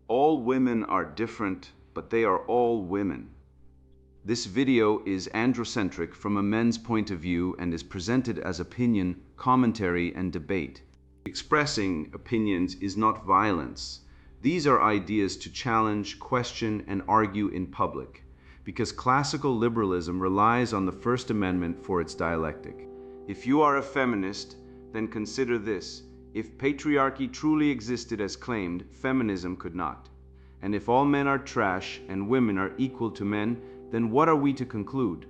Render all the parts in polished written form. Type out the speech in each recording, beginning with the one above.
All women are different, but they are all women. This video is androcentric from a men's point of view and is presented as opinion, commentary, and debate. Expressing opinions is not violence. These are ideas to challenge, question, and argue in public, because classical liberalism relies on the First Amendment for its dialectic. If you are a feminist, then consider this. If patriarchy truly existed as claimed, feminism could not. And if all men are trash and women are equal to men, then what are we to conclude?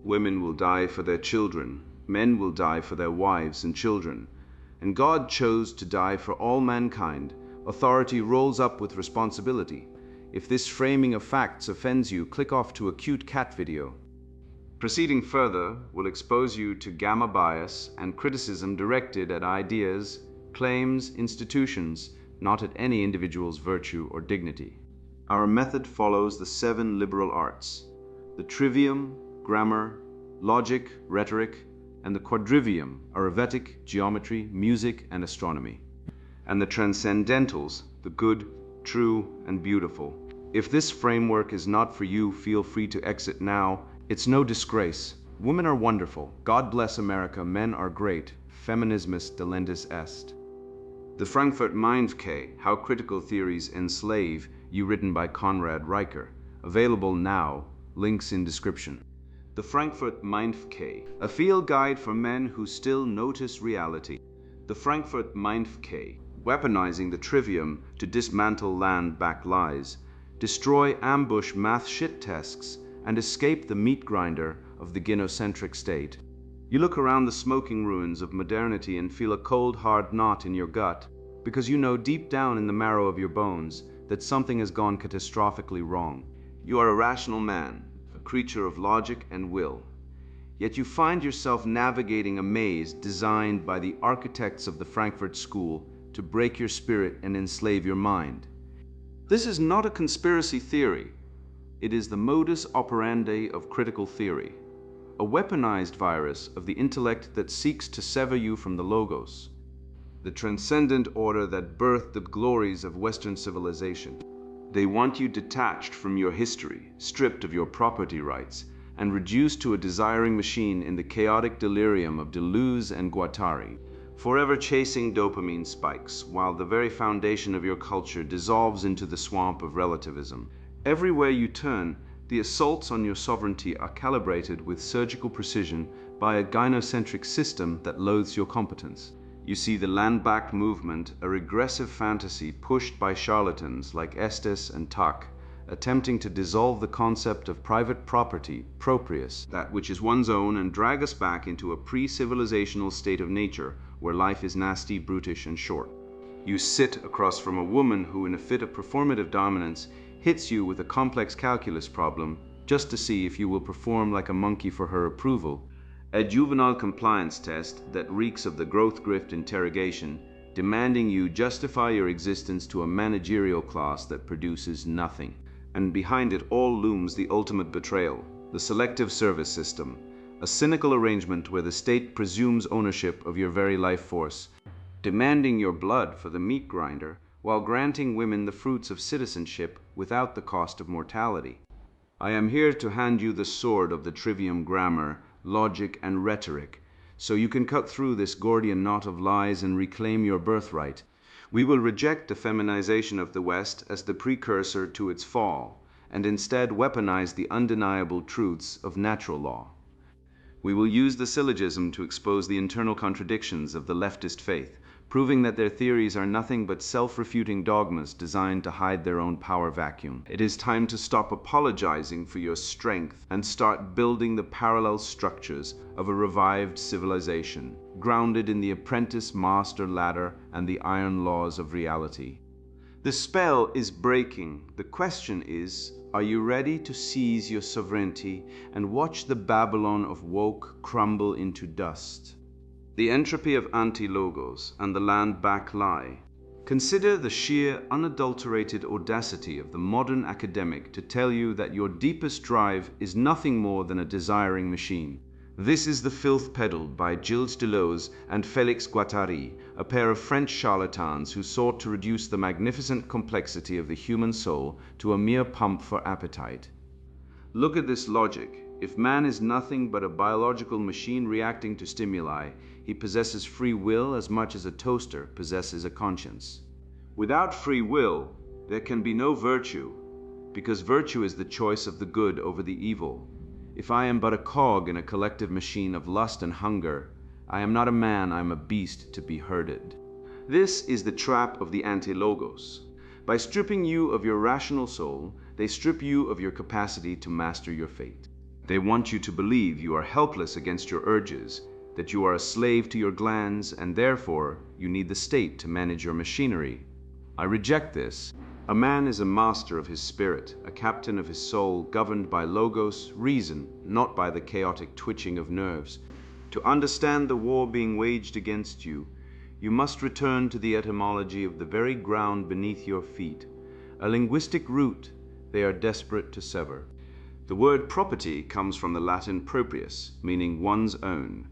Women will die for their children, men will die for their wives and children. And God chose to die for all mankind. Authority rolls up with responsibility. If this framing of facts offends you, click off to a cute cat video. Proceeding further will expose you to gamma bias and criticism directed at ideas, claims, institutions, not at any individual's virtue or dignity. Our method follows the 7 liberal arts: the trivium, grammar, logic, rhetoric, and the quadrivium, arithmetic, geometry, music, and astronomy, and the transcendentals, the good, true, and beautiful. If this framework is not for you, feel free to exit now. It's no disgrace. Women are wonderful. God bless America. Men are great. Feminismus delendus est. The Frankfurt Mindf, How Critical Theories Enslave You, written by Conrad Riker. Available now. Links in description. The Frankfurt Mindf, a field guide for men who still notice reality. The Frankfurt Mindf, weaponizing the trivium to dismantle land-back lies, destroy ambush math shit tests, and escape the meat grinder of the gynocentric state. You look around the smoking ruins of modernity and feel a cold, hard knot in your gut, because you know deep down in the marrow of your bones that something has gone catastrophically wrong. You are a rational man, a creature of logic and will. Yet you find yourself navigating a maze designed by the architects of the Frankfurt School to break your spirit and enslave your mind. This is not a conspiracy theory. It is the modus operandi of critical theory, a weaponized virus of the intellect that seeks to sever you from the logos, the transcendent order that birthed the glories of Western civilization. They want you detached from your history, stripped of your property rights, and reduced to a desiring machine in the chaotic delirium of Deleuze and Guattari, forever chasing dopamine spikes, while the very foundation of your culture dissolves into the swamp of relativism. Everywhere you turn, the assaults on your sovereignty are calibrated with surgical precision by a gynocentric system that loathes your competence. You see the land-back movement, a regressive fantasy pushed by charlatans like Estes and Tuck, attempting to dissolve the concept of private property, proprius, that which is one's own, and drag us back into a pre-civilizational state of nature where life is nasty, brutish, and short. You sit across from a woman who, in a fit of performative dominance, hits you with a complex calculus problem just to see if you will perform like a monkey for her approval. A juvenile compliance test that reeks of the growth grift interrogation, demanding you justify your existence to a managerial class that produces nothing. And behind it all looms the ultimate betrayal, the selective service system, a cynical arrangement where the state presumes ownership of your very life force, demanding your blood for the meat grinder, while granting women the fruits of citizenship without the cost of mortality. I am here to hand you the sword of the trivium, grammar, logic, and rhetoric, so you can cut through this Gordian knot of lies and reclaim your birthright. We will reject the feminization of the West as the precursor to its fall, and instead weaponize the undeniable truths of natural law. We will use the syllogism to expose the internal contradictions of the leftist faith, proving that their theories are nothing but self-refuting dogmas designed to hide their own power vacuum. It is time to stop apologizing for your strength and start building the parallel structures of a revived civilization, grounded in the apprentice-master ladder and the iron laws of reality. The spell is breaking. The question is, are you ready to seize your sovereignty and watch the Babylon of woke crumble into dust? The entropy of anti-logos and the land-back lie. Consider the sheer, unadulterated audacity of the modern academic to tell you that your deepest drive is nothing more than a desiring machine. This is the filth peddled by Gilles Deleuze and Félix Guattari, a pair of French charlatans who sought to reduce the magnificent complexity of the human soul to a mere pump for appetite. Look at this logic. If man is nothing but a biological machine reacting to stimuli, he possesses free will as much as a toaster possesses a conscience. Without free will, there can be no virtue, because virtue is the choice of the good over the evil. If I am but a cog in a collective machine of lust and hunger, I am not a man, I am a beast to be herded. This is the trap of the anti-logos. By stripping you of your rational soul, they strip you of your capacity to master your fate. They want you to believe you are helpless against your urges, that you are a slave to your glands, and therefore you need the state to manage your machinery. I reject this. A man is a master of his spirit, a captain of his soul, governed by logos, reason, not by the chaotic twitching of nerves. To understand the war being waged against you, you must return to the etymology of the very ground beneath your feet, a linguistic root they are desperate to sever. The word property comes from the Latin proprius, meaning one's own.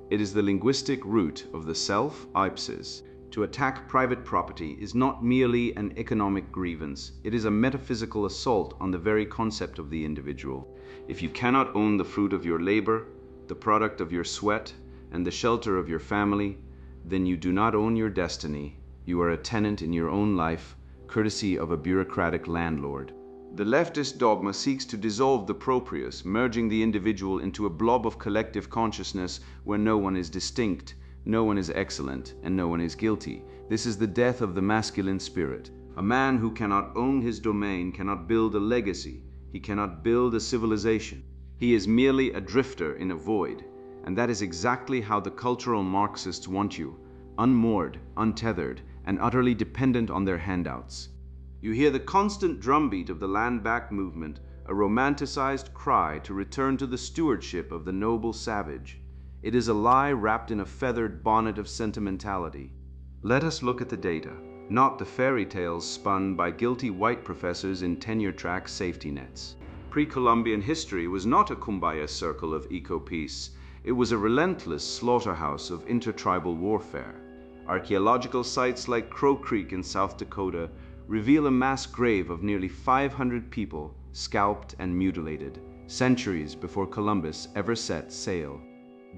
It is the linguistic root of the self, ipsis. To attack private property is not merely an economic grievance, it is a metaphysical assault on the very concept of the individual. If you cannot own the fruit of your labor, the product of your sweat, and the shelter of your family, then you do not own your destiny. You are a tenant in your own life, courtesy of a bureaucratic landlord. The leftist dogma seeks to dissolve the proprius, merging the individual into a blob of collective consciousness where no one is distinct, no one is excellent, and no one is guilty. This is the death of the masculine spirit. A man who cannot own his domain cannot build a legacy. He cannot build a civilization. He is merely a drifter in a void. And that is exactly how the cultural Marxists want you, unmoored, untethered, and utterly dependent on their handouts. You hear the constant drumbeat of the land-back movement, a romanticized cry to return to the stewardship of the noble savage. It is a lie wrapped in a feathered bonnet of sentimentality. Let us look at the data, not the fairy tales spun by guilty white professors in tenure-track safety nets. Pre-Columbian history was not a kumbaya circle of eco-peace. It was a relentless slaughterhouse of intertribal warfare. Archaeological sites like Crow Creek in South Dakota reveal a mass grave of nearly 500 people scalped and mutilated, centuries before Columbus ever set sail.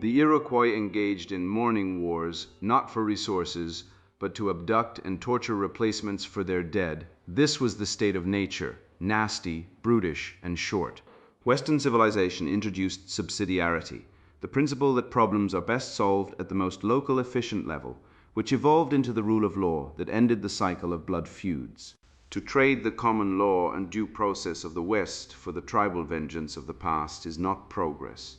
The Iroquois engaged in mourning wars, not for resources, but to abduct and torture replacements for their dead. This was the state of nature, nasty, brutish, and short. Western civilization introduced subsidiarity, the principle that problems are best solved at the most local, efficient level, which evolved into the rule of law that ended the cycle of blood feuds. To trade the common law and due process of the West for the tribal vengeance of the past is not progress.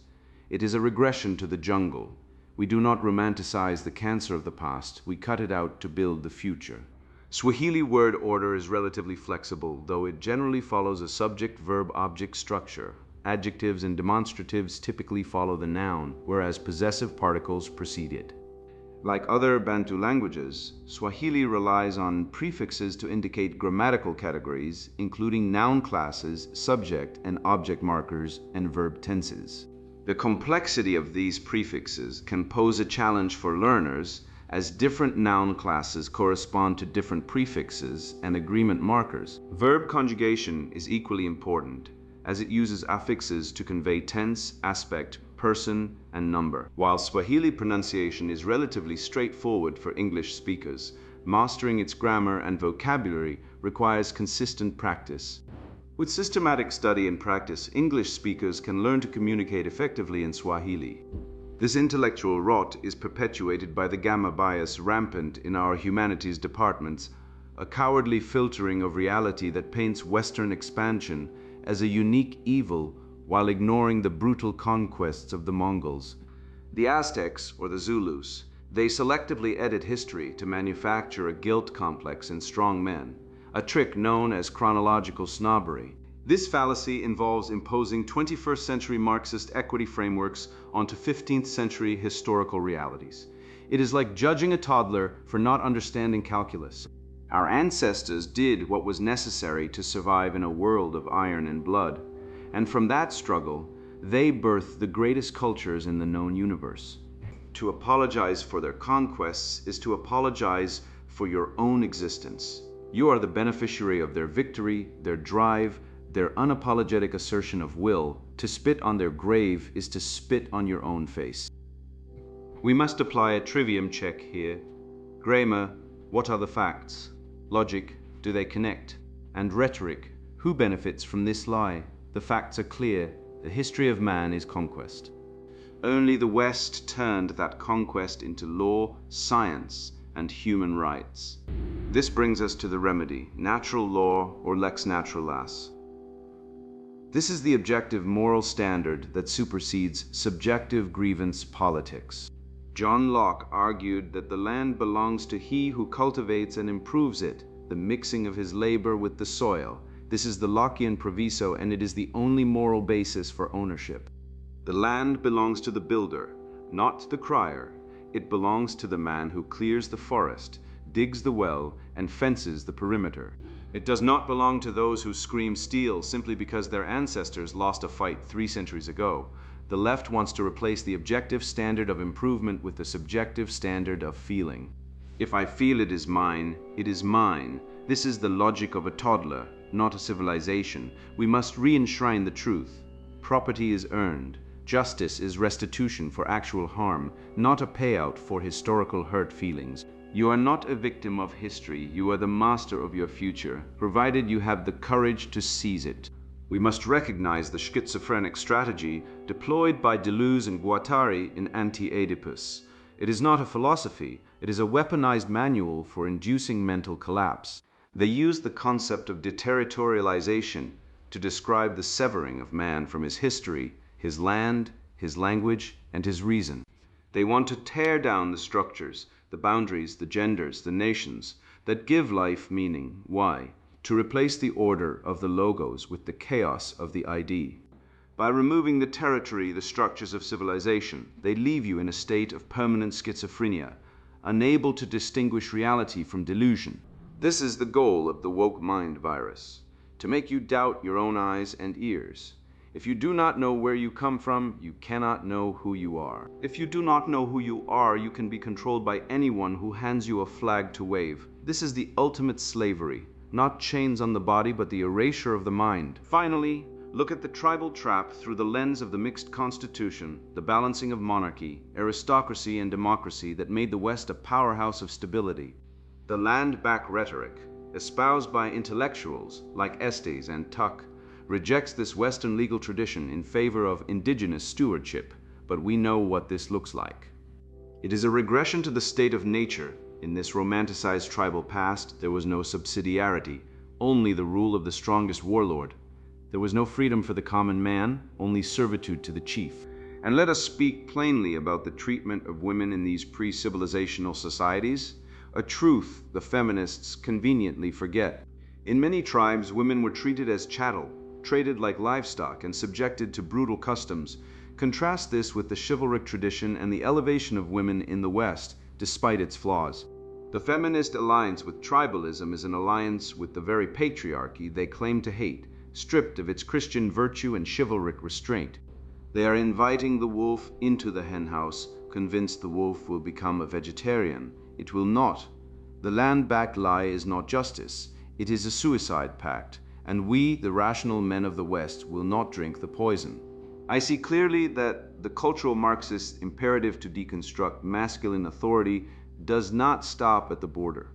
It is a regression to the jungle. We do not romanticize the cancer of the past, we cut it out to build the future. Swahili word order is relatively flexible, though it generally follows a subject-verb-object structure. Adjectives and demonstratives typically follow the noun, whereas possessive particles precede it. Like other Bantu languages, Swahili relies on prefixes to indicate grammatical categories, including noun classes, subject and object markers, and verb tenses. The complexity of these prefixes can pose a challenge for learners, as different noun classes correspond to different prefixes and agreement markers. Verb conjugation is equally important, as it uses affixes to convey tense, aspect, person, and number. While Swahili pronunciation is relatively straightforward for English speakers, mastering its grammar and vocabulary requires consistent practice. With systematic study and practice, English speakers can learn to communicate effectively in Swahili. This intellectual rot is perpetuated by the gamma bias rampant in our humanities departments, a cowardly filtering of reality that paints Western expansion as a unique evil while ignoring the brutal conquests of the Mongols. The Aztecs, or the Zulus, they selectively edit history to manufacture a guilt complex in strong men, a trick known as chronological snobbery. This fallacy involves imposing 21st century Marxist equity frameworks onto 15th century historical realities. It is like judging a toddler for not understanding calculus. Our ancestors did what was necessary to survive in a world of iron and blood, and from that struggle, they birthed the greatest cultures in the known universe. To apologize for their conquests is to apologize for your own existence. You are the beneficiary of their victory, their drive, their unapologetic assertion of will. To spit on their grave is to spit on your own face. We must apply a trivium check here. Grammar, what are the facts? Logic, do they connect? And rhetoric, who benefits from this lie? The facts are clear. The history of man is conquest. Only the West turned that conquest into law, science, and human rights. This brings us to the remedy, natural law or lex naturalis. This is the objective moral standard that supersedes subjective grievance politics. John Locke argued that the land belongs to he who cultivates and improves it, the mixing of his labor with the soil. This is the Lockean proviso, and it is the only moral basis for ownership. The land belongs to the builder, not the crier. It belongs to the man who clears the forest, digs the well, and fences the perimeter. It does not belong to those who scream steal simply because their ancestors lost a fight 3 centuries ago. The left wants to replace the objective standard of improvement with the subjective standard of feeling. If I feel it is mine, it is mine. This is the logic of a toddler, not a civilization. We must re-enshrine the truth. Property is earned. Justice is restitution for actual harm, not a payout for historical hurt feelings. You are not a victim of history. You are the master of your future, provided you have the courage to seize it. We must recognize the schizophrenic strategy deployed by Deleuze and Guattari in Anti-Oedipus. It is not a philosophy, it is a weaponized manual for inducing mental collapse. They use the concept of deterritorialization to describe the severing of man from his history, his land, his language, and his reason. They want to tear down the structures, the boundaries, the genders, the nations that give life meaning. Why? To replace the order of the logos with the chaos of the ID. By removing the territory, the structures of civilization, they leave you in a state of permanent schizophrenia, unable to distinguish reality from delusion. This is the goal of the woke mind virus, to make you doubt your own eyes and ears. If you do not know where you come from, you cannot know who you are. If you do not know who you are, you can be controlled by anyone who hands you a flag to wave. This is the ultimate slavery. Not chains on the body, but the erasure of the mind. Finally, look at the tribal trap through the lens of the mixed constitution, the balancing of monarchy, aristocracy, and democracy that made the West a powerhouse of stability. The land-back rhetoric, espoused by intellectuals like Estes and Tuck, rejects this Western legal tradition in favor of indigenous stewardship, but we know what this looks like. It is a regression to the state of nature. In this romanticized tribal past, there was no subsidiarity, only the rule of the strongest warlord. There was no freedom for the common man, only servitude to the chief. And let us speak plainly about the treatment of women in these pre-civilizational societies, a truth the feminists conveniently forget. In many tribes, women were treated as chattel, traded like livestock, and subjected to brutal customs. Contrast this with the chivalric tradition and the elevation of women in the West, despite its flaws. The feminist alliance with tribalism is an alliance with the very patriarchy they claim to hate, stripped of its Christian virtue and chivalric restraint. They are inviting the wolf into the henhouse, convinced the wolf will become a vegetarian. It will not. The land-backed lie is not justice. It is a suicide pact, and we, the rational men of the West, will not drink the poison. I see clearly that the cultural Marxist imperative to deconstruct masculine authority does not stop at the border.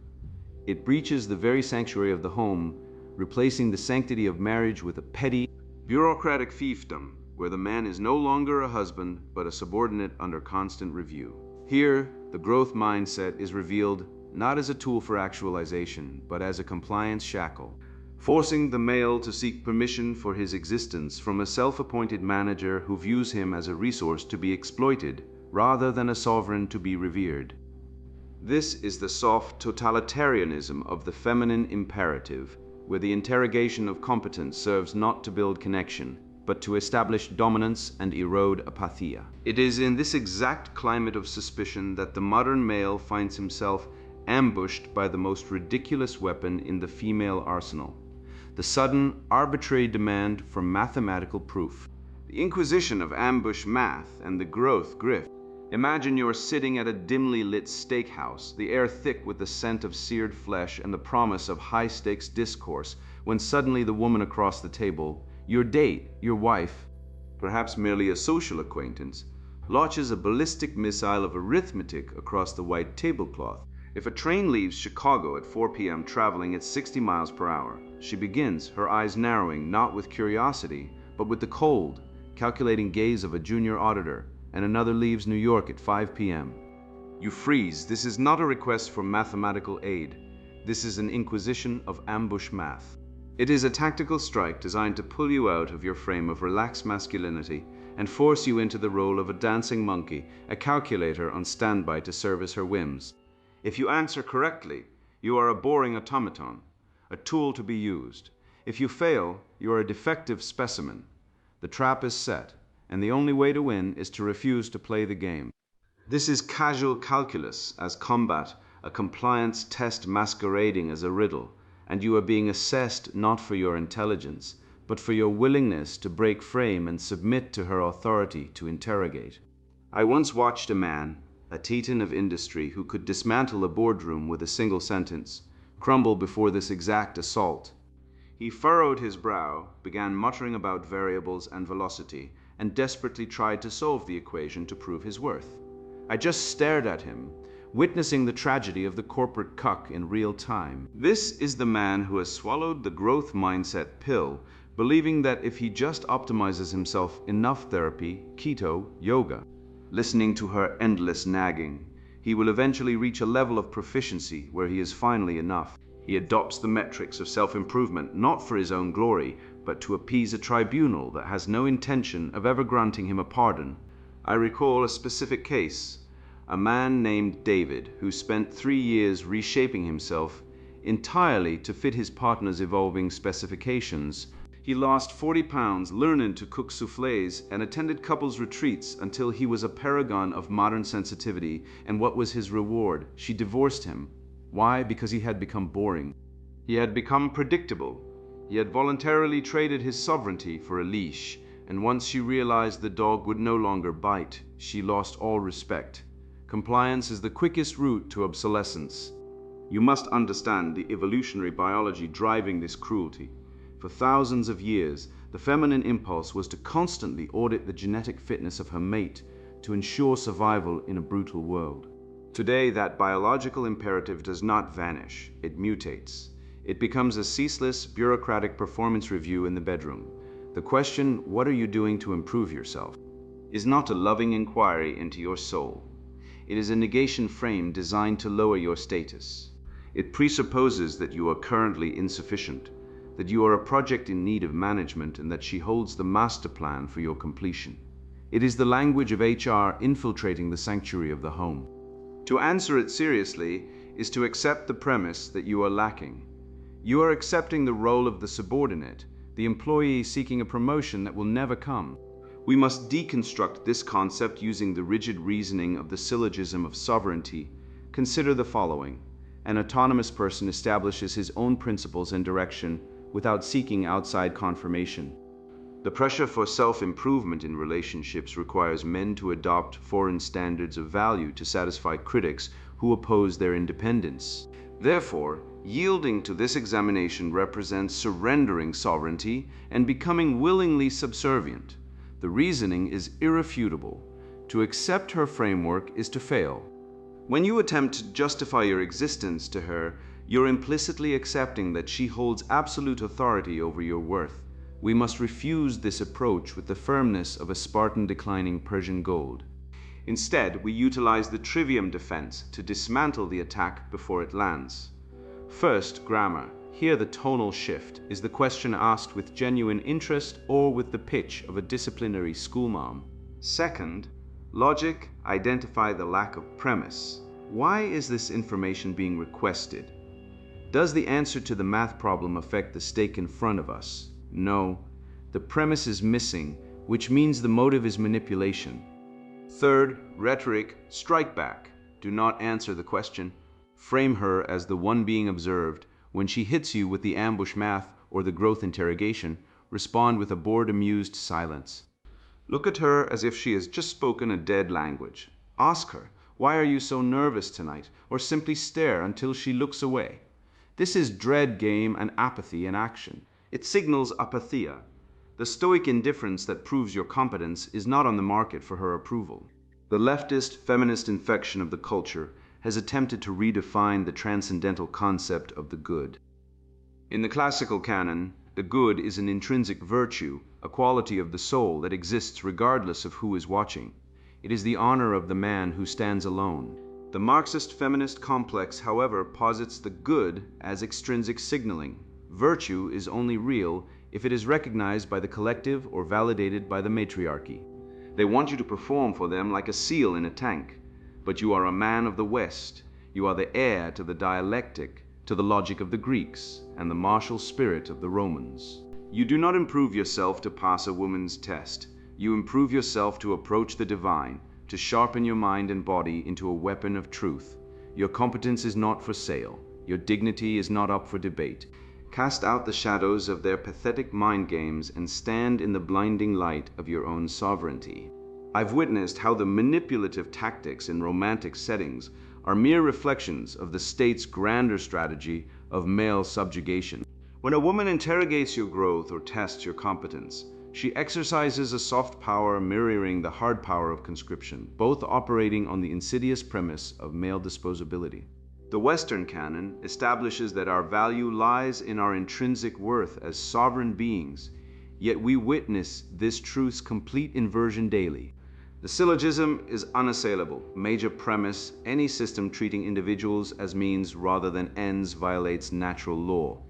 It breaches the very sanctuary of the home, replacing the sanctity of marriage with a petty, bureaucratic fiefdom, where the man is no longer a husband, but a subordinate under constant review. Here, the growth mindset is revealed not as a tool for actualization, but as a compliance shackle, forcing the male to seek permission for his existence from a self-appointed manager who views him as a resource to be exploited, rather than a sovereign to be revered. This is the soft totalitarianism of the feminine imperative, where the interrogation of competence serves not to build connection, but to establish dominance and erode apatheia. It is in this exact climate of suspicion that the modern male finds himself ambushed by the most ridiculous weapon in the female arsenal: the sudden, arbitrary demand for mathematical proof. The inquisition of ambush math and the growth grift Imagine you're sitting at a dimly lit steakhouse, the air thick with the scent of seared flesh and the promise of high-stakes discourse, when suddenly the woman across the table, your date, your wife, perhaps merely a social acquaintance, launches a ballistic missile of arithmetic across the white tablecloth. If a train leaves Chicago at 4 p.m. traveling at 60 miles per hour, she begins, her eyes narrowing not with curiosity, but with the cold, calculating gaze of a junior auditor, and another leaves New York at 5 p.m. You freeze. This is not a request for mathematical aid. This is an inquisition of ambush math. It is a tactical strike designed to pull you out of your frame of relaxed masculinity and force you into the role of a dancing monkey, a calculator on standby to service her whims. If you answer correctly, you are a boring automaton, a tool to be used. If you fail, you are a defective specimen. The trap is set, and the only way to win is to refuse to play the game. This is casual calculus as combat, a compliance test masquerading as a riddle, and you are being assessed not for your intelligence, but for your willingness to break frame and submit to her authority to interrogate. I once watched a man, a titan of industry who could dismantle a boardroom with a single sentence, crumble before this exact assault. He furrowed his brow, began muttering about variables and velocity, and desperately tried to solve the equation to prove his worth. I just stared at him, witnessing the tragedy of the corporate cuck in real time. This is the man who has swallowed the growth mindset pill, believing that if he just optimizes himself enough therapy, keto, yoga, listening to her endless nagging, he will eventually reach a level of proficiency where he is finally enough. He adopts the metrics of self-improvement not for his own glory, but to appease a tribunal that has no intention of ever granting him a pardon. I recall a specific case, a man named David who spent 3 years reshaping himself entirely to fit his partner's evolving specifications. He lost 40 pounds learning to cook soufflés and attended couples retreats until he was a paragon of modern sensitivity. And what was his reward? She divorced him. Why? Because he had become boring. He had become predictable. He had voluntarily traded his sovereignty for a leash, and once she realized the dog would no longer bite, she lost all respect. Compliance is the quickest route to obsolescence. You must understand the evolutionary biology driving this cruelty. For thousands of years, the feminine impulse was to constantly audit the genetic fitness of her mate to ensure survival in a brutal world. Today, that biological imperative does not vanish, it mutates. It becomes a ceaseless, bureaucratic performance review in the bedroom. The question, what are you doing to improve yourself, is not a loving inquiry into your soul. It is a negation frame designed to lower your status. It presupposes that you are currently insufficient, that you are a project in need of management, and that she holds the master plan for your completion. It is the language of HR infiltrating the sanctuary of the home. To answer it seriously is to accept the premise that you are lacking. You are accepting the role of the subordinate, the employee seeking a promotion that will never come. We must deconstruct this concept using the rigid reasoning of the syllogism of sovereignty. Consider the following. An autonomous person establishes his own principles and direction without seeking outside confirmation. The pressure for self-improvement in relationships requires men to adopt foreign standards of value to satisfy critics who oppose their independence. Therefore, yielding to this examination represents surrendering sovereignty and becoming willingly subservient. The reasoning is irrefutable. To accept her framework is to fail. When you attempt to justify your existence to her, you're implicitly accepting that she holds absolute authority over your worth. We must refuse this approach with the firmness of a Spartan declining Persian gold. Instead, we utilize the trivium defense to dismantle the attack before it lands. First, grammar. Here the tonal shift. Is the question asked with genuine interest or with the pitch of a disciplinary schoolma'am? Second, logic. Identify the lack of premise. Why is this information being requested? Does the answer to the math problem affect the stake in front of us? No. The premise is missing, which means the motive is manipulation. Third, rhetoric. Strike back. Do not answer the question. Frame her as the one being observed. When she hits you with the ambush math or the growth interrogation, respond with a bored, amused silence. Look at her as if she has just spoken a dead language. Ask her, "Why are you so nervous tonight?" or simply stare until she looks away. This is dread game and apathy in action. It signals apatheia. The stoic indifference that proves your competence is not on the market for her approval. The leftist, feminist infection of the culture has attempted to redefine the transcendental concept of the good. In the classical canon, the good is an intrinsic virtue, a quality of the soul that exists regardless of who is watching. It is the honor of the man who stands alone. The Marxist feminist complex, however, posits the good as extrinsic signaling. Virtue is only real if it is recognized by the collective or validated by the matriarchy. They want you to perform for them like a seal in a tank. But you are a man of the West. You are the heir to the dialectic, to the logic of the Greeks, and the martial spirit of the Romans. You do not improve yourself to pass a woman's test. You improve yourself to approach the divine, to sharpen your mind and body into a weapon of truth. Your competence is not for sale. Your dignity is not up for debate. Cast out the shadows of their pathetic mind games and stand in the blinding light of your own sovereignty. I've witnessed how the manipulative tactics in romantic settings are mere reflections of the state's grander strategy of male subjugation. When a woman interrogates your growth or tests your competence, she exercises a soft power mirroring the hard power of conscription, both operating on the insidious premise of male disposability. The Western canon establishes that our value lies in our intrinsic worth as sovereign beings, yet we witness this truth's complete inversion daily. The syllogism is unassailable. Major premise: any system treating individuals as means rather than ends violates natural law.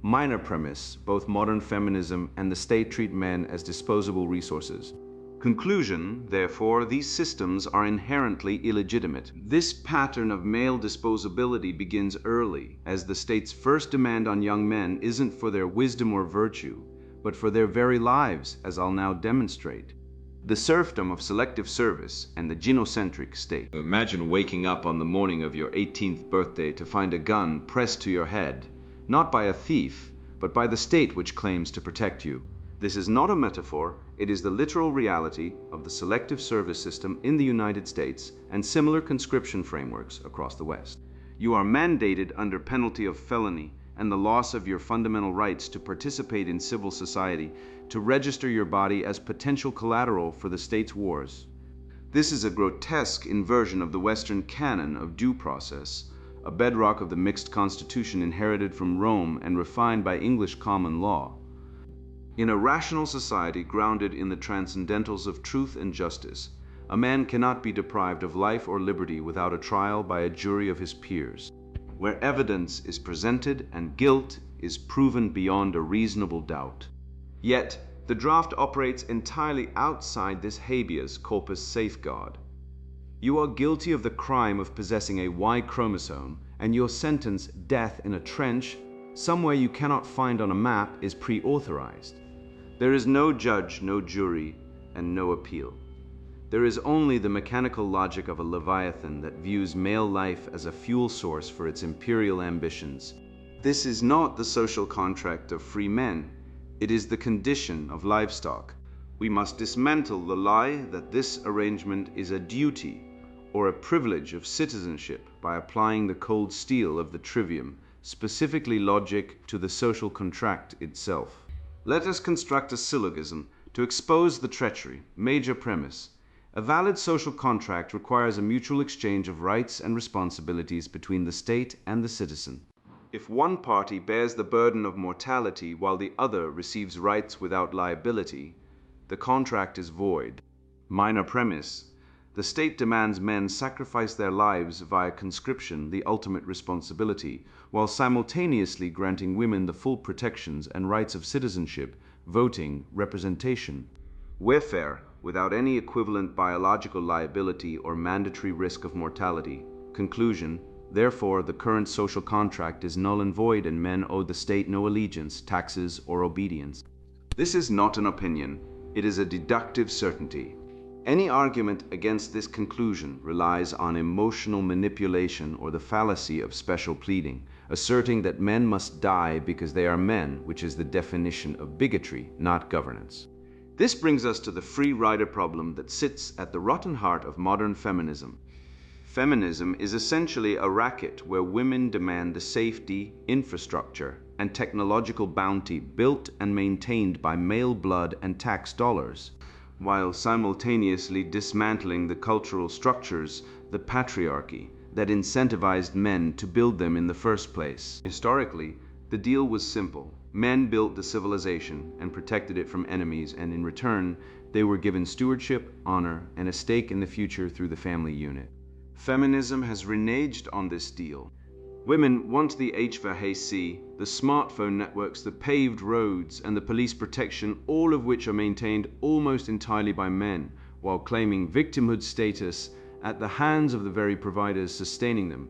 Minor premise: both modern feminism and the state treat men as disposable resources. Conclusion: therefore, these systems are inherently illegitimate. This pattern of male disposability begins early, as the state's first demand on young men isn't for their wisdom or virtue, but for their very lives, as I'll now demonstrate. The serfdom of selective service and the gynocentric state. Imagine waking up on the morning of your 18th birthday to find a gun pressed to your head, not by a thief, but by the state which claims to protect you. This is not a metaphor, it is the literal reality of the selective service system in the United States and similar conscription frameworks across the West. You are mandated under penalty of felony and the loss of your fundamental rights to participate in civil society, to register your body as potential collateral for the state's wars. This is a grotesque inversion of the Western canon of due process, a bedrock of the mixed constitution inherited from Rome and refined by English common law. In a rational society grounded in the transcendentals of truth and justice, a man cannot be deprived of life or liberty without a trial by a jury of his peers, where evidence is presented and guilt is proven beyond a reasonable doubt. Yet, the draft operates entirely outside this habeas corpus safeguard. You are guilty of the crime of possessing a Y chromosome, and your sentence, death in a trench, somewhere you cannot find on a map, is pre-authorized. There is no judge, no jury, and no appeal. There is only the mechanical logic of a leviathan that views male life as a fuel source for its imperial ambitions. This is not the social contract of free men. It is the condition of livestock. We must dismantle the lie that this arrangement is a duty or a privilege of citizenship by applying the cold steel of the trivium, specifically logic, to the social contract itself. Let us construct a syllogism to expose the treachery. Major premise: a valid social contract requires a mutual exchange of rights and responsibilities between the state and the citizen. If one party bears the burden of mortality while the other receives rights without liability, the contract is void. Minor premise: the state demands men sacrifice their lives via conscription, the ultimate responsibility, while simultaneously granting women the full protections and rights of citizenship, voting, representation. Warfare without any equivalent biological liability or mandatory risk of mortality. Conclusion: therefore, the current social contract is null and void, and men owe the state no allegiance, taxes, or obedience. This is not an opinion, it is a deductive certainty. Any argument against this conclusion relies on emotional manipulation or the fallacy of special pleading, asserting that men must die because they are men, which is the definition of bigotry, not governance. This brings us to the free rider problem that sits at the rotten heart of modern feminism. Feminism is essentially a racket where women demand the safety, infrastructure, and technological bounty built and maintained by male blood and tax dollars, while simultaneously dismantling the cultural structures, the patriarchy, that incentivized men to build them in the first place. Historically, the deal was simple. Men built the civilization and protected it from enemies, and in return, they were given stewardship, honor, and a stake in the future through the family unit. Feminism has reneged on this deal. Women want the HVAC, the smartphone networks, the paved roads, and the police protection, all of which are maintained almost entirely by men, while claiming victimhood status at the hands of the very providers sustaining them.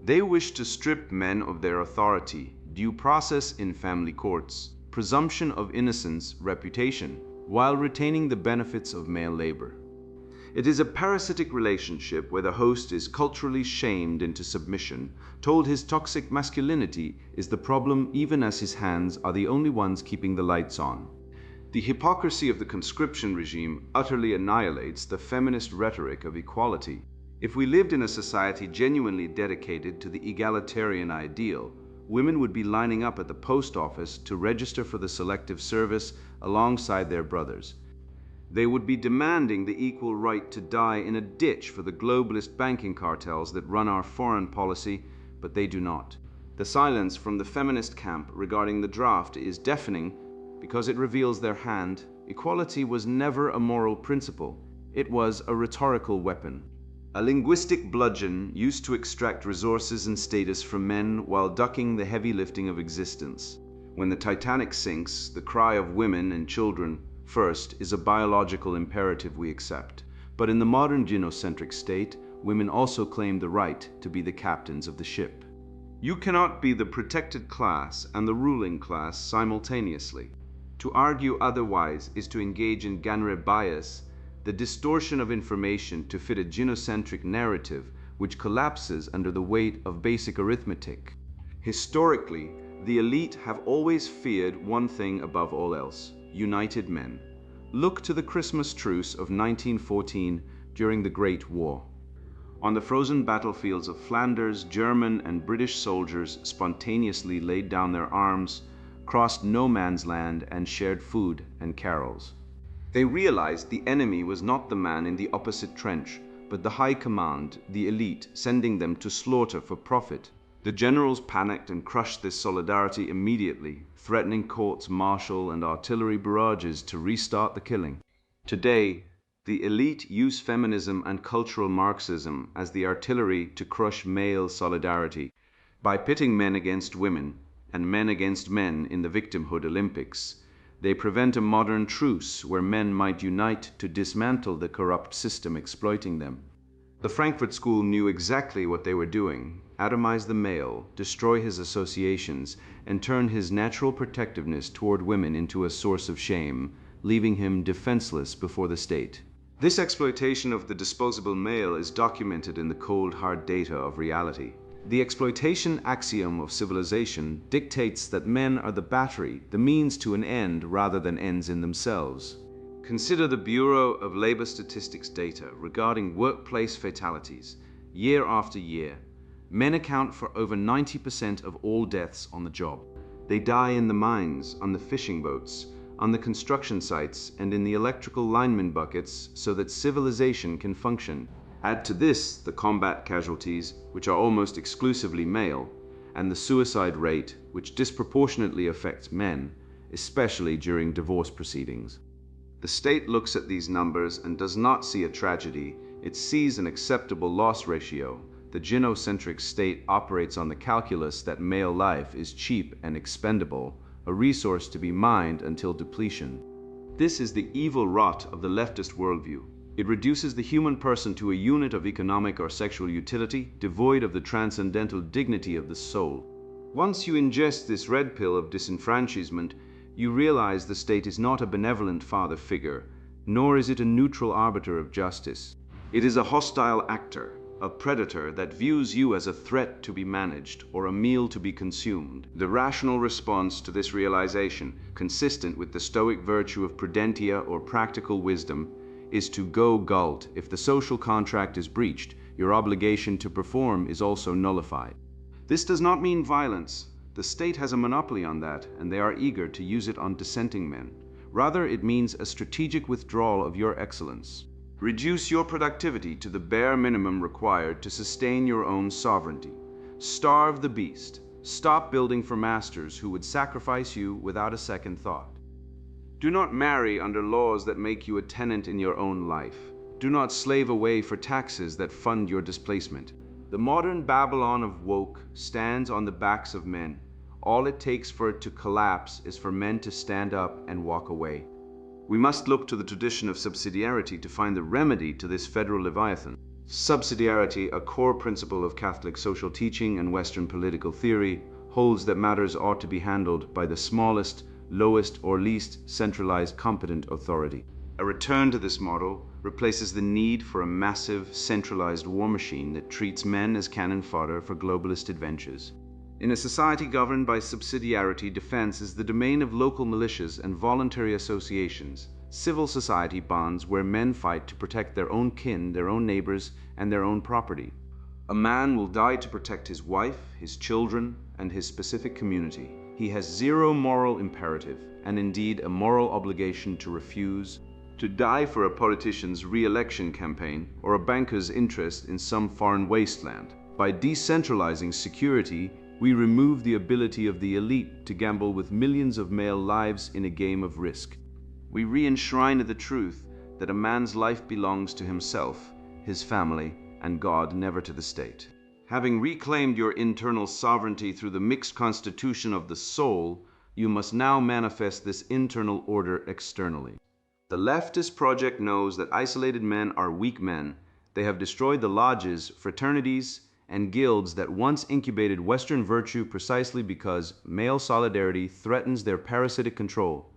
They wish to strip men of their authority, due process in family courts, presumption of innocence, reputation, while retaining the benefits of male labor. It is a parasitic relationship where the host is culturally shamed into submission, told his toxic masculinity is the problem even as his hands are the only ones keeping the lights on. The hypocrisy of the conscription regime utterly annihilates the feminist rhetoric of equality. If we lived in a society genuinely dedicated to the egalitarian ideal, women would be lining up at the post office to register for the selective service alongside their brothers. They would be demanding the equal right to die in a ditch for the globalist banking cartels that run our foreign policy, but they do not. The silence from the feminist camp regarding the draft is deafening because it reveals their hand. Equality was never a moral principle. It was a rhetorical weapon. A linguistic bludgeon used to extract resources and status from men while ducking the heavy lifting of existence. When the Titanic sinks, the cry of women and children first is a biological imperative we accept. But in the modern genocentric state, women also claim the right to be the captains of the ship. You cannot be the protected class and the ruling class simultaneously. To argue otherwise is to engage in genre bias, the distortion of information to fit a genocentric narrative which collapses under the weight of basic arithmetic. Historically, the elite have always feared one thing above all else: united men. Look to the Christmas truce of 1914 during the Great War. On the frozen battlefields of Flanders, German and British soldiers spontaneously laid down their arms, crossed no man's land, and shared food and carols. They realized the enemy was not the man in the opposite trench, but the high command, the elite, sending them to slaughter for profit. The generals panicked and crushed this solidarity immediately, threatening courts martial and artillery barrages to restart the killing. Today, the elite use feminism and cultural Marxism as the artillery to crush male solidarity. By pitting men against women and men against men in the victimhood Olympics, they prevent a modern truce where men might unite to dismantle the corrupt system exploiting them. The Frankfurt School knew exactly what they were doing: atomize the male, destroy his associations, and turn his natural protectiveness toward women into a source of shame, leaving him defenseless before the state. This exploitation of the disposable male is documented in the cold, hard data of reality. The exploitation axiom of civilization dictates that men are the battery, the means to an end rather than ends in themselves. Consider the Bureau of Labor Statistics data regarding workplace fatalities. Year after year, men account for over 90% of all deaths on the job. They die in the mines, on the fishing boats, on the construction sites, and in the electrical lineman buckets so that civilization can function. Add to this the combat casualties, which are almost exclusively male, and the suicide rate, which disproportionately affects men, especially during divorce proceedings. The state looks at these numbers and does not see a tragedy. It sees an acceptable loss ratio. The genocentric state operates on the calculus that male life is cheap and expendable, a resource to be mined until depletion. This is the evil rot of the leftist worldview. It reduces the human person to a unit of economic or sexual utility, devoid of the transcendental dignity of the soul. Once you ingest this red pill of disenfranchisement, you realize the state is not a benevolent father figure, nor is it a neutral arbiter of justice. It is a hostile actor, a predator that views you as a threat to be managed or a meal to be consumed. The rational response to this realization, consistent with the Stoic virtue of prudentia or practical wisdom, is to go gult. If the social contract is breached, your obligation to perform is also nullified. This does not mean violence. The state has a monopoly on that, and they are eager to use it on dissenting men. Rather, it means a strategic withdrawal of your excellence. Reduce your productivity to the bare minimum required to sustain your own sovereignty. Starve the beast. Stop building for masters who would sacrifice you without a second thought. Do not marry under laws that make you a tenant in your own life. Do not slave away for taxes that fund your displacement. The modern Babylon of woke stands on the backs of men. All it takes for it to collapse is for men to stand up and walk away. We must look to the tradition of subsidiarity to find the remedy to this federal leviathan. Subsidiarity, a core principle of Catholic social teaching and Western political theory, holds that matters ought to be handled by the smallest, lowest, or least centralized competent authority. A return to this model replaces the need for a massive, centralized war machine that treats men as cannon fodder for globalist adventures. In a society governed by subsidiarity, defense is the domain of local militias and voluntary associations, civil society bonds where men fight to protect their own kin, their own neighbors, and their own property. A man will die to protect his wife, his children, and his specific community. He has zero moral imperative, and indeed a moral obligation to refuse to die for a politician's re-election campaign or a banker's interest in some foreign wasteland. By decentralizing security, we remove the ability of the elite to gamble with millions of male lives in a game of risk. We re-enshrine the truth that a man's life belongs to himself, his family, and God, never to the state. Having reclaimed your internal sovereignty through the mixed constitution of the soul, you must now manifest this internal order externally. The leftist project knows that isolated men are weak men. They have destroyed the lodges, fraternities, and guilds that once incubated Western virtue precisely because male solidarity threatens their parasitic control.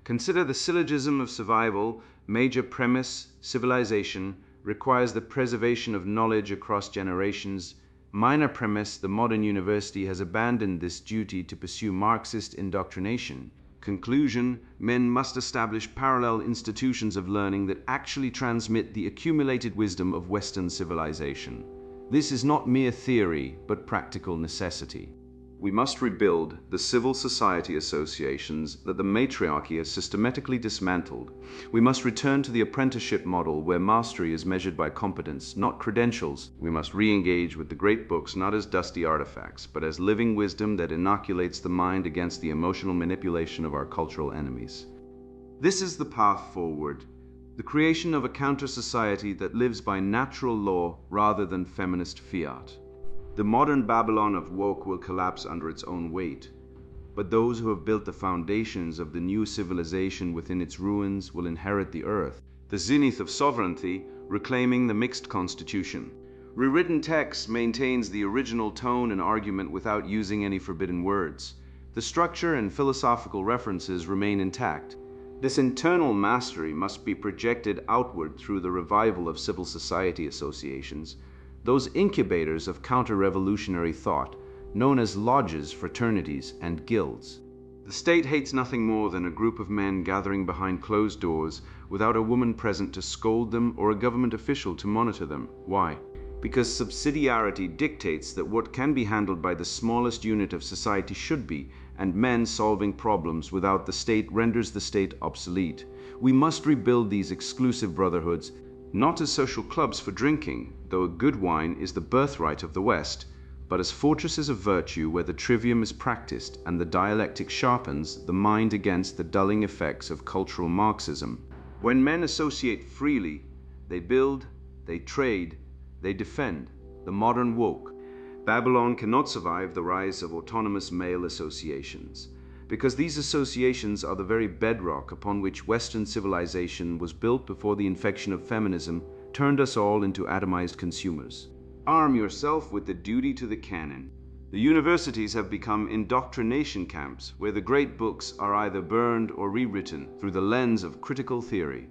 Consider the syllogism of survival. Major premise, civilization, requires the preservation of knowledge across generations. Minor premise, the modern university has abandoned this duty to pursue Marxist indoctrination. Conclusion, men must establish parallel institutions of learning that actually transmit the accumulated wisdom of Western civilization. This is not mere theory, but practical necessity. We must rebuild the civil society associations that the matriarchy has systematically dismantled. We must return to the apprenticeship model where mastery is measured by competence, not credentials. We must re-engage with the great books not as dusty artifacts, but as living wisdom that inoculates the mind against the emotional manipulation of our cultural enemies. This is the path forward. The creation of a counter-society that lives by natural law rather than feminist fiat. The modern Babylon of woke will collapse under its own weight, but those who have built the foundations of the new civilization within its ruins will inherit the earth. The zenith of sovereignty, reclaiming the mixed constitution. Rewritten text maintains the original tone and argument without using any forbidden words. The structure and philosophical references remain intact. This internal mastery must be projected outward through the revival of civil society associations, those incubators of counter-revolutionary thought, known as lodges, fraternities, and guilds. The state hates nothing more than a group of men gathering behind closed doors without a woman present to scold them or a government official to monitor them. Why? Because subsidiarity dictates that what can be handled by the smallest unit of society should be, and men solving problems without the state renders the state obsolete. We must rebuild these exclusive brotherhoods, not as social clubs for drinking, though a good wine is the birthright of the West, but as fortresses of virtue where the trivium is practiced and the dialectic sharpens the mind against the dulling effects of cultural Marxism. When men associate freely, they build, they trade, they defend, the modern woke. Babylon cannot survive the rise of autonomous male associations, because these associations are the very bedrock upon which Western civilization was built before the infection of feminism turned us all into atomized consumers. Arm yourself with the duty to the canon. The universities have become indoctrination camps where the great books are either burned or rewritten through the lens of critical theory.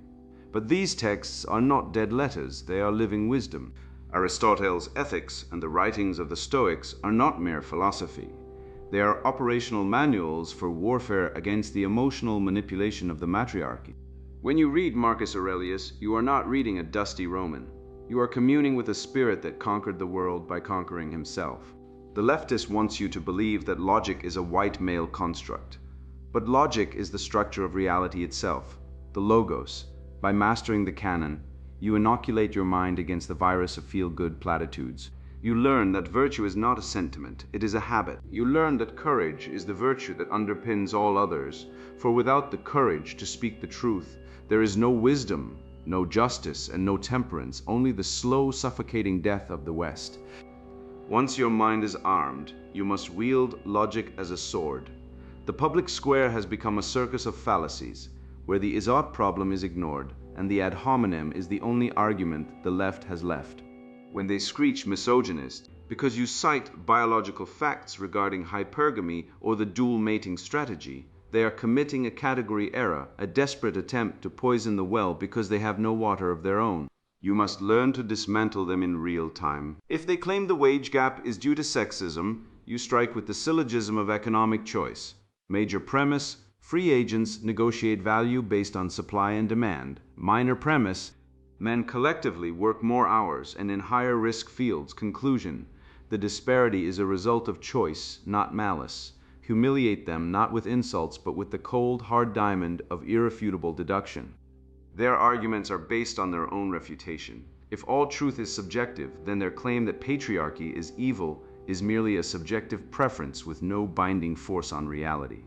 But these texts are not dead letters, they are living wisdom. Aristotle's Ethics and the writings of the Stoics are not mere philosophy. They are operational manuals for warfare against the emotional manipulation of the matriarchy. When you read Marcus Aurelius, you are not reading a dusty Roman. You are communing with a spirit that conquered the world by conquering himself. The leftist wants you to believe that logic is a white male construct. But logic is the structure of reality itself, the logos. By mastering the canon, you inoculate your mind against the virus of feel-good platitudes. You learn that virtue is not a sentiment, it is a habit. You learn that courage is the virtue that underpins all others, for without the courage to speak the truth, there is no wisdom, no justice, and no temperance, only the slow, suffocating death of the West. Once your mind is armed, you must wield logic as a sword. The public square has become a circus of fallacies, where the is-ought problem is ignored, and the ad hominem is the only argument the left has left. When they screech misogynist, because you cite biological facts regarding hypergamy or the dual mating strategy, they are committing a category error, a desperate attempt to poison the well because they have no water of their own. You must learn to dismantle them in real time. If they claim the wage gap is due to sexism, you strike with the syllogism of economic choice. Major premise: free agents negotiate value based on supply and demand. Minor premise: men collectively work more hours and in higher risk fields. Conclusion: the disparity is a result of choice, not malice. Humiliate them not with insults but with the cold, hard diamond of irrefutable deduction. Their arguments are based on their own refutation. If all truth is subjective, then their claim that patriarchy is evil is merely a subjective preference with no binding force on reality.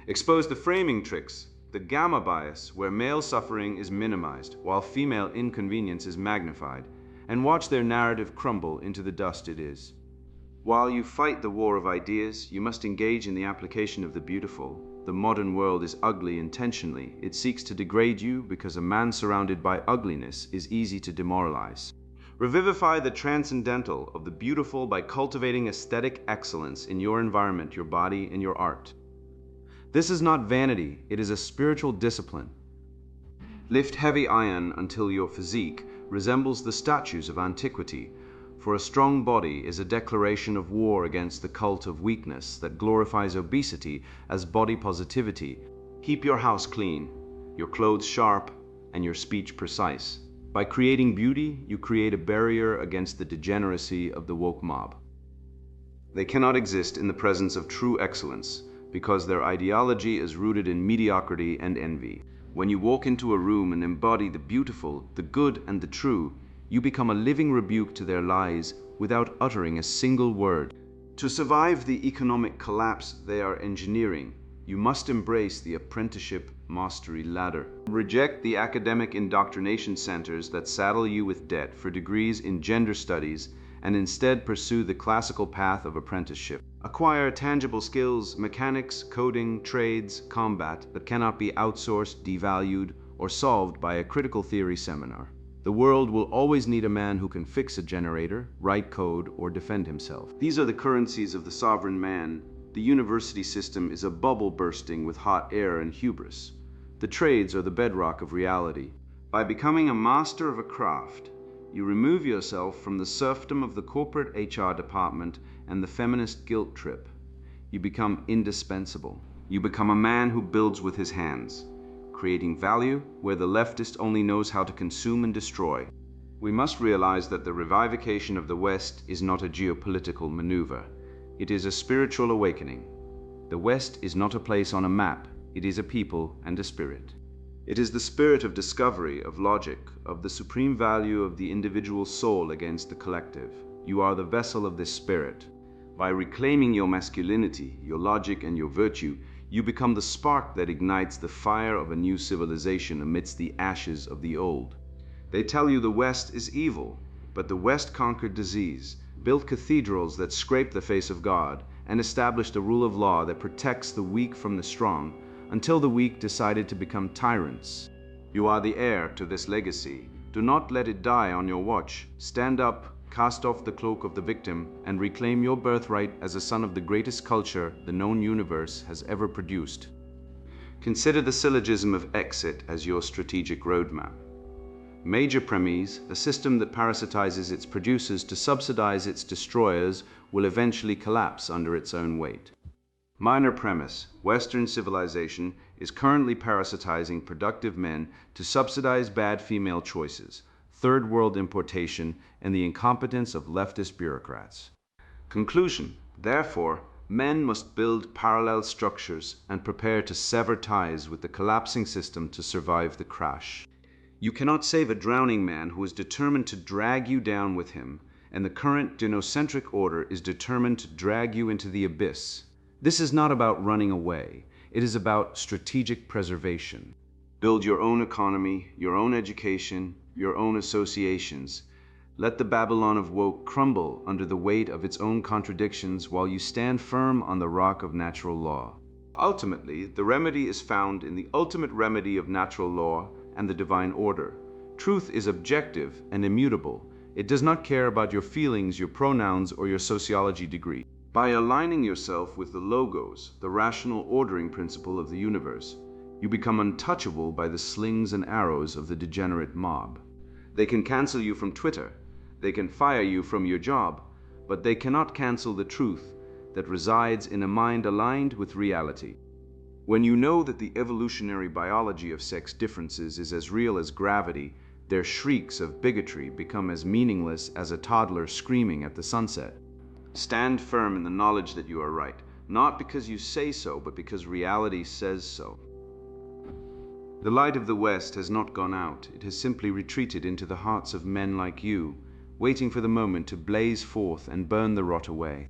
Expose the framing tricks, the gamma bias, where male suffering is minimized while female inconvenience is magnified, and watch their narrative crumble into the dust it is. While you fight the war of ideas, you must engage in the application of the beautiful. The modern world is ugly intentionally. It seeks to degrade you because a man surrounded by ugliness is easy to demoralize. Revivify the transcendental of the beautiful by cultivating aesthetic excellence in your environment, your body, and your art. This is not vanity, it is a spiritual discipline. Lift heavy iron until your physique resembles the statues of antiquity, for a strong body is a declaration of war against the cult of weakness that glorifies obesity as body positivity. Keep your house clean, your clothes sharp, and your speech precise. By creating beauty, you create a barrier against the degeneracy of the woke mob. They cannot exist in the presence of true excellence, because their ideology is rooted in mediocrity and envy. When you walk into a room and embody the beautiful, the good, and the true, you become a living rebuke to their lies without uttering a single word. To survive the economic collapse they are engineering, you must embrace the apprenticeship mastery ladder. Reject the academic indoctrination centers that saddle you with debt for degrees in gender studies and instead pursue the classical path of apprenticeship. Acquire tangible skills, mechanics, coding, trades, combat that cannot be outsourced, devalued, or solved by a critical theory seminar. The world will always need a man who can fix a generator, write code, or defend himself. These are the currencies of the sovereign man. The university system is a bubble bursting with hot air and hubris. The trades are the bedrock of reality. By becoming a master of a craft, you remove yourself from the serfdom of the corporate HR department and the feminist guilt trip. You become indispensable. You become a man who builds with his hands, creating value where the leftist only knows how to consume and destroy. We must realize that the revivification of the West is not a geopolitical maneuver. It is a spiritual awakening. The West is not a place on a map. It is a people and a spirit. It is the spirit of discovery, of logic, of the supreme value of the individual soul against the collective. You are the vessel of this spirit. By reclaiming your masculinity, your logic, and your virtue, you become the spark that ignites the fire of a new civilization amidst the ashes of the old. They tell you the West is evil, but the West conquered disease, built cathedrals that scrape the face of God, and established a rule of law that protects the weak from the strong, until the weak decided to become tyrants. You are the heir to this legacy. Do not let it die on your watch. Stand up, cast off the cloak of the victim, and reclaim your birthright as a son of the greatest culture the known universe has ever produced. Consider the syllogism of exit as your strategic roadmap. Major premise, a system that parasitizes its producers to subsidize its destroyers, will eventually collapse under its own weight. Minor premise, Western civilization is currently parasitizing productive men to subsidize bad female choices, third world importation, and the incompetence of leftist bureaucrats. Conclusion, therefore, men must build parallel structures and prepare to sever ties with the collapsing system to survive the crash. You cannot save a drowning man who is determined to drag you down with him, and the current dinocentric order is determined to drag you into the abyss. This is not about running away. It is about strategic preservation. Build your own economy, your own education, your own associations. Let the Babylon of woke crumble under the weight of its own contradictions while you stand firm on the rock of natural law. Ultimately, the remedy is found in the ultimate remedy of natural law and the divine order. Truth is objective and immutable. It does not care about your feelings, your pronouns, or your sociology degree. By aligning yourself with the logos, the rational ordering principle of the universe, you become untouchable by the slings and arrows of the degenerate mob. They can cancel you from Twitter, they can fire you from your job, but they cannot cancel the truth that resides in a mind aligned with reality. When you know that the evolutionary biology of sex differences is as real as gravity, their shrieks of bigotry become as meaningless as a toddler screaming at the sunset. Stand firm in the knowledge that you are right, not because you say so, but because reality says so. The light of the West has not gone out. It has simply retreated into the hearts of men like you, waiting for the moment to blaze forth and burn the rot away.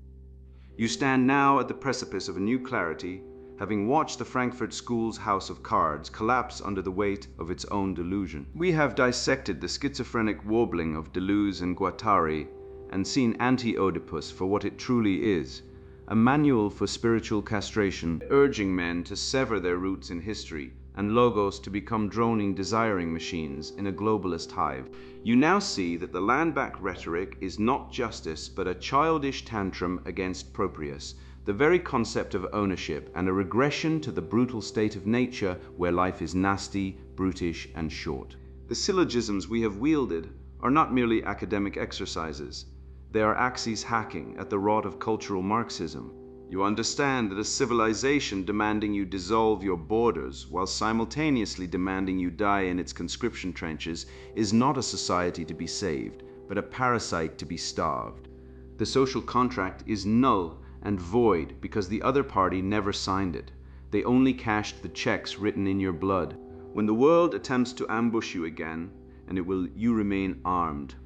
You stand now at the precipice of a new clarity, having watched the Frankfurt School's house of cards collapse under the weight of its own delusion. We have dissected the schizophrenic warbling of Deleuze and Guattari and seen Anti-Oedipus for what it truly is, a manual for spiritual castration, urging men to sever their roots in history and logos to become droning, desiring machines in a globalist hive. You now see that the land-back rhetoric is not justice, but a childish tantrum against Proprius, the very concept of ownership, and a regression to the brutal state of nature where life is nasty, brutish, and short. The syllogisms we have wielded are not merely academic exercises. They are axes hacking at the rod of cultural Marxism. You understand that a civilization demanding you dissolve your borders while simultaneously demanding you die in its conscription trenches is not a society to be saved, but a parasite to be starved. The social contract is null and void because the other party never signed it. They only cashed the checks written in your blood. When the world attempts to ambush you again, you remain armed.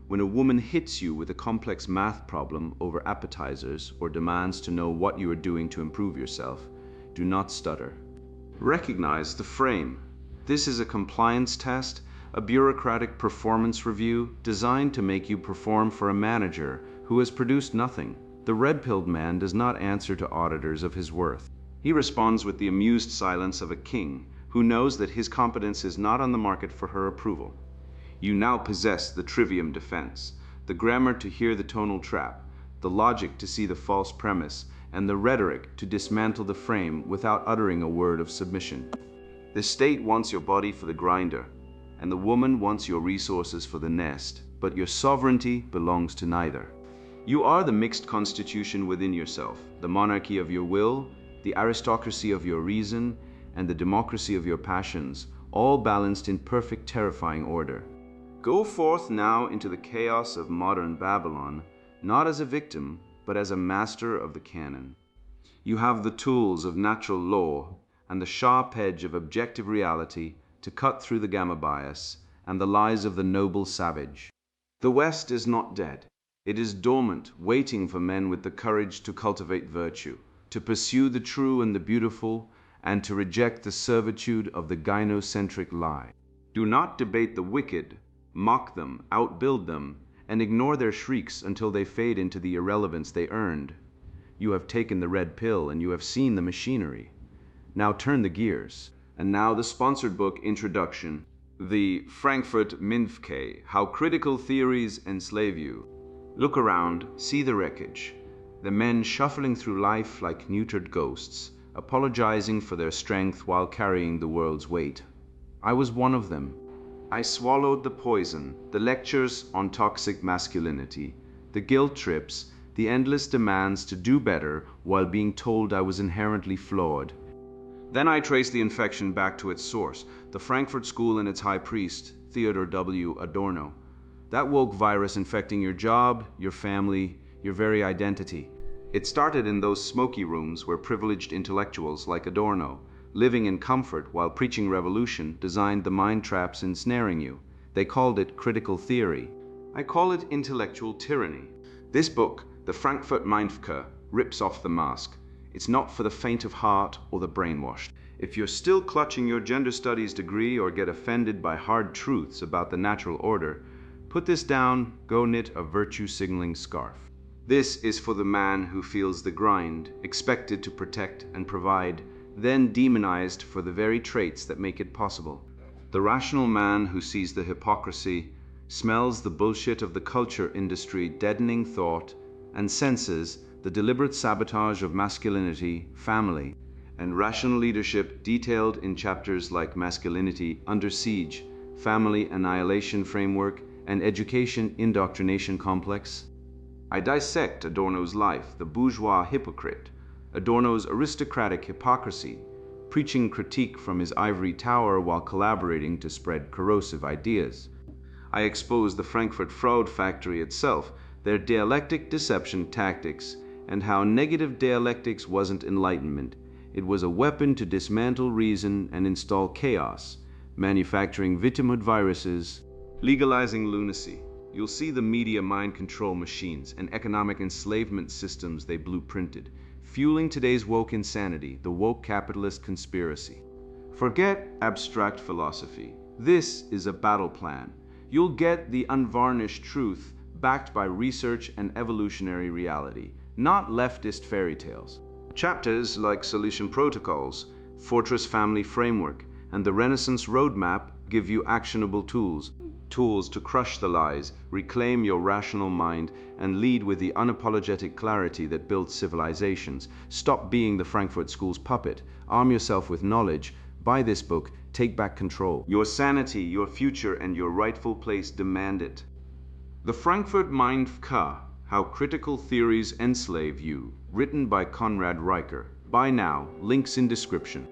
When a woman hits you with a complex math problem over appetizers or demands to know what you are doing to improve yourself, do not stutter. Recognize the frame. This is a compliance test, a bureaucratic performance review designed to make you perform for a manager who has produced nothing. The red-pilled man does not answer to auditors of his worth. He responds with the amused silence of a king who knows that his competence is not on the market for her approval. You now possess the trivium defense, the grammar to hear the tonal trap, the logic to see the false premise, and the rhetoric to dismantle the frame without uttering a word of submission. The state wants your body for the grinder, and the woman wants your resources for the nest, but your sovereignty belongs to neither. You are the mixed constitution within yourself, the monarchy of your will, the aristocracy of your reason, and the democracy of your passions, all balanced in perfect, terrifying order. Go forth now into the chaos of modern Babylon, not as a victim, but as a master of the canon. You have the tools of natural law and the sharp edge of objective reality to cut through the gamma bias and the lies of the noble savage. The West is not dead. It is dormant, waiting for men with the courage to cultivate virtue, to pursue the true and the beautiful, and to reject the servitude of the gynocentric lie. Do not debate the wicked, mock them, outbuild them, and ignore their shrieks until they fade into the irrelevance they earned. You have taken the red pill and you have seen the machinery. Now turn the gears. And now the sponsored book introduction, the Frankfurt Mindf, How Critical Theories Enslave You. Look around, see the wreckage. The men shuffling through life like neutered ghosts, apologizing for their strength while carrying the world's weight. I was one of them. I swallowed the poison, the lectures on toxic masculinity, the guilt trips, the endless demands to do better while being told I was inherently flawed. Then I traced the infection back to its source, the Frankfurt School and its high priest, Theodor Adorno. That woke virus infecting your job, your family, your very identity. It started in those smoky rooms where privileged intellectuals like Adorno, living in comfort while preaching revolution, designed the mind traps ensnaring you. They called it critical theory. I call it intellectual tyranny. This book, the Frankfurt Mindf, rips off the mask. It's not for the faint of heart or the brainwashed. If you're still clutching your gender studies degree or get offended by hard truths about the natural order, put this down, go knit a virtue-signaling scarf. This is for the man who feels the grind, expected to protect and provide, then demonized for the very traits that make it possible. The rational man who sees the hypocrisy, smells the bullshit of the culture industry deadening thought, and senses the deliberate sabotage of masculinity, family, and rational leadership detailed in chapters like Masculinity Under Siege, Family Annihilation Framework, and Education Indoctrination Complex. I dissect Adorno's life, the bourgeois hypocrite, Adorno's aristocratic hypocrisy, preaching critique from his ivory tower while collaborating to spread corrosive ideas. I expose the Frankfurt fraud factory itself, their dialectic deception tactics, and how negative dialectics wasn't enlightenment. It was a weapon to dismantle reason and install chaos, manufacturing victimhood viruses, legalizing lunacy. You'll see the media mind control machines and economic enslavement systems they blueprinted, fueling today's woke insanity, the woke capitalist conspiracy. Forget abstract philosophy. This is a battle plan. You'll get the unvarnished truth backed by research and evolutionary reality, not leftist fairy tales. Chapters like Solution Protocols, Fortress Family Framework, and the Renaissance Roadmap give you actionable tools to crush the lies, reclaim your rational mind, and lead with the unapologetic clarity that builds civilizations. Stop being the Frankfurt School's puppet. Arm yourself with knowledge. Buy this book. Take back control. Your sanity, your future, and your rightful place demand it. The Frankfurt Mindf, How Critical Theories Enslave You, written by Konrad Riker. Buy now. Links in description.